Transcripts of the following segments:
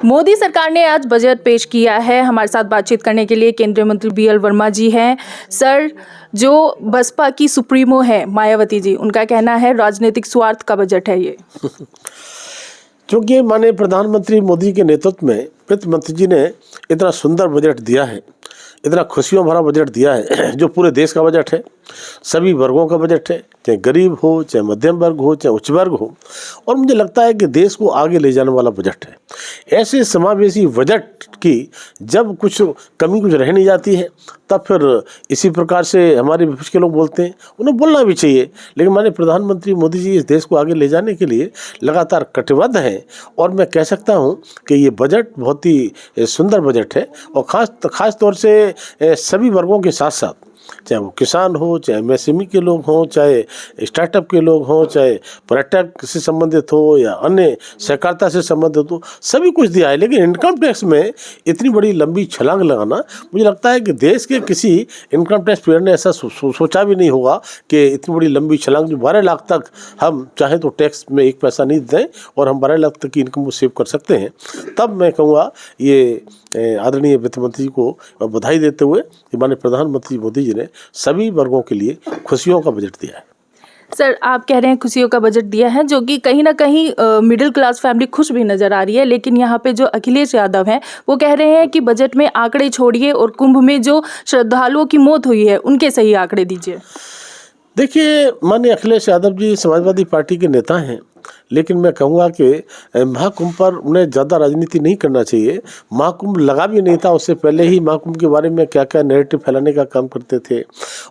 मोदी सरकार ने आज बजट पेश किया है। हमारे साथ बातचीत करने के लिए केंद्रीय मंत्री बीएल वर्मा जी हैं। सर, जो बसपा की सुप्रीमो है मायावती जी, उनका कहना है राजनीतिक स्वार्थ का बजट है ये। क्योंकि माननीय प्रधानमंत्री मोदी के नेतृत्व में वित्त मंत्री जी ने इतना सुंदर बजट दिया है, इतना खुशियों भरा बजट दिया है, जो पूरे देश का बजट है, सभी वर्गों का बजट है, चाहे गरीब हो, चाहे मध्यम वर्ग हो, चाहे उच्च वर्ग हो। और मुझे लगता है कि देश को आगे ले जाने वाला बजट है। ऐसे समावेशी बजट की जब कुछ कमी कुछ रह नहीं जाती है, तब फिर इसी प्रकार से हमारे विपक्ष के लोग बोलते हैं, उन्हें बोलना भी चाहिए। लेकिन माननीय प्रधानमंत्री मोदी जी इस देश को आगे ले जाने के लिए लगातार कटिबद्ध हैं। और मैं कह सकता हूं कि ये बजट बहुत ही सुंदर बजट है। और ख़ास तौर से सभी वर्गों के साथ साथ, चाहे वो किसान हो, चाहे एमएसएमई के लोग हों, चाहे स्टार्टअप के लोग हों, चाहे पर्यटक से संबंधित हो या अन्य सहकारिता से संबंधित हो, सभी कुछ दिया है। लेकिन इनकम टैक्स में इतनी बड़ी लंबी छलांग लगाना, मुझे लगता है कि देश के किसी इनकम टैक्स पेयर ने ऐसा सोचा भी नहीं होगा कि इतनी बड़ी लंबी छलांग, जो 12 लाख तक हम चाहें तो टैक्स में 1 पैसा नहीं दें और हम 12 लाख तक की इनकम को सेव कर सकते हैं। तब मैं कहूँगा ये आदरणीय वित्त मंत्री को बधाई देते हुए कि माननीय प्रधानमंत्री मोदी जी ने सभी वर्गों के लिए खुशियों का बजट दिया है। सर, आप कह रहे हैं खुशियों का बजट दिया है, जो कि कहीं ना कहीं मिडिल क्लास फैमिली खुश भी नज़र आ रही है। लेकिन यहाँ पे जो अखिलेश यादव हैं, वो कह रहे हैं कि बजट में आंकड़े छोड़िए और कुंभ में जो श्रद्धालुओं की मौत हुई है उनके सही आंकड़े दीजिए। देखिए, माननीय अखिलेश यादव जी समाजवादी पार्टी के नेता हैं, लेकिन मैं कहूँगा कि महाकुंभ पर उन्हें ज़्यादा राजनीति नहीं करना चाहिए। महाकुंभ लगा भी नहीं था, उससे पहले ही महाकुंभ के बारे में क्या क्या नैरेटिव फैलाने का काम करते थे।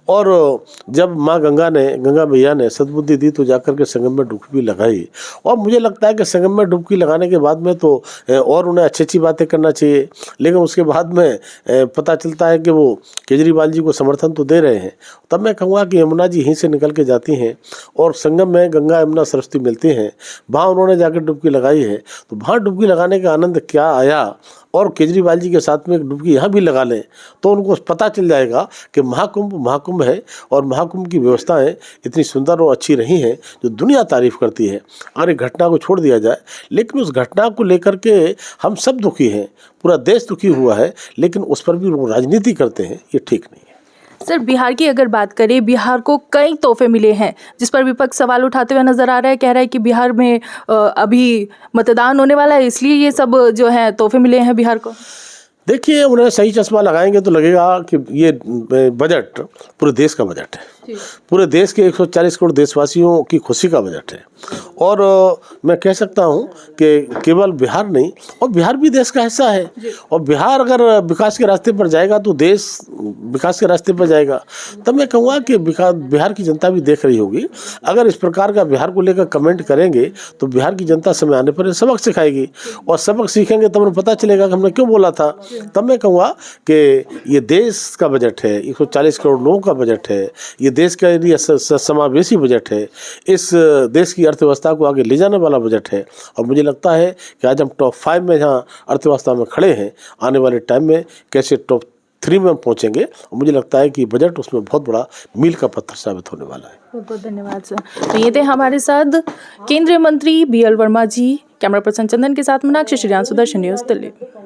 और जब माँ गंगा मैया ने सद्बुद्धि दी तो जाकर के संगम में डुबकी लगाई। और मुझे लगता है कि संगम में डुबकी लगाने के बाद में तो और उन्हें अच्छी अच्छी बातें करना चाहिए। लेकिन उसके बाद में पता चलता है कि वो केजरीवाल जी को समर्थन तो दे रहे हैं। तब मैं कहूँगा कि यमुना जी यहीं से निकल के जाती हैं और संगम में गंगा यमुना सरस्वती मिलती हैं, वहाँ उन्होंने जाकर डुबकी लगाई है। तो वहाँ डुबकी लगाने का आनंद क्या आया, और केजरीवाल जी के साथ में एक डुबकी यहाँ भी लगा लें तो उनको पता चल जाएगा कि महाकुंभ है और महाकुंभ की व्यवस्थाएं इतनी सुंदर और अच्छी रही हैं जो दुनिया तारीफ करती है। अगर एक घटना को छोड़ दिया जाए, लेकिन उस घटना को लेकर के हम सब दुखी हैं, पूरा देश दुखी हुआ है, लेकिन उस पर भी लोग राजनीति करते हैं, ये ठीक नहीं है। सर, बिहार की अगर बात करें, बिहार को कई तोहफे मिले हैं, जिस पर विपक्ष सवाल उठाते हुए नजर आ रहा है। कह रहा है कि बिहार में अभी मतदान होने वाला है, इसलिए ये सब जो है तोहफे मिले हैं बिहार को। देखिए, उन्हें सही चश्मा लगाएंगे तो लगेगा कि ये बजट पूरे देश का बजट है, पूरे देश के 140 करोड़ देशवासियों की खुशी का बजट है। और मैं कह सकता हूं कि केवल बिहार नहीं, और बिहार भी देश का हिस्सा है। और बिहार अगर विकास के रास्ते पर जाएगा तो देश विकास के रास्ते पर जाएगा। तब मैं कहूँगा कि बिहार की जनता भी देख रही होगी। अगर इस प्रकार का बिहार को लेकर कमेंट करेंगे तो बिहार की जनता समय आने पर सबक सिखाएगी, और सबक सीखेंगे तब उन्हें पता चलेगा कि हमने क्यों बोला था। तब मैं कहूँगा कि ये देश का बजट है, 140 करोड़ लोगों का बजट है, ये देश के लिए समावेशी बजट है, इस देश की अर्थव्यवस्था को आगे ले जाने वाला बजट है। और मुझे लगता है कि आज हम टॉप 5 में जहाँ अर्थव्यवस्था में खड़े हैं, आने वाले टाइम में कैसे टॉप 3 में हम पहुँचेंगे। और मुझे लगता है कि बजट उसमें बहुत बड़ा मील का पत्थर साबित होने वाला है। बहुत बहुत धन्यवाद सर। तो ये थे हमारे साथ केंद्रीय मंत्री बीएल वर्मा जी। कैमरा पर्सन चंदन के साथ मीनाक्षी श्रीयान, सुदर्शन न्यूज़, दिल्ली।